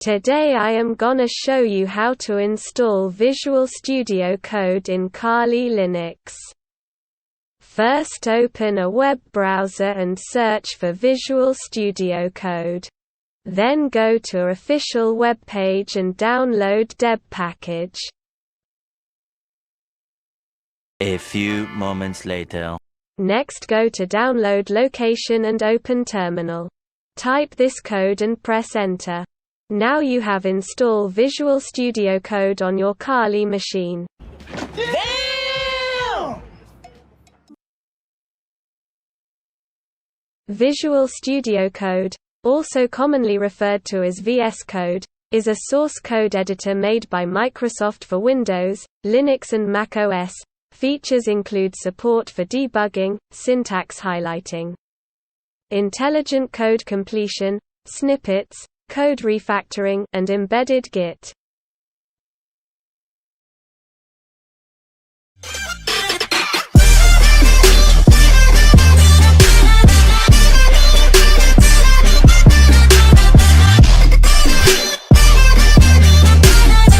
Today I am gonna show you how to install Visual Studio Code in Kali Linux. First open a web browser and search for Visual Studio Code. Then go to official web page and download deb package. A few moments later. Next go to download location and open terminal. Type this code and press enter. Now you have installed Visual Studio Code on your Kali machine. Damn! Visual Studio Code, also commonly referred to as VSCode, is a source code editor made by Microsoft for Windows, Linux and Mac OS. Features include support for debugging, syntax highlighting, intelligent code completion, snippets, code refactoring, and embedded Git.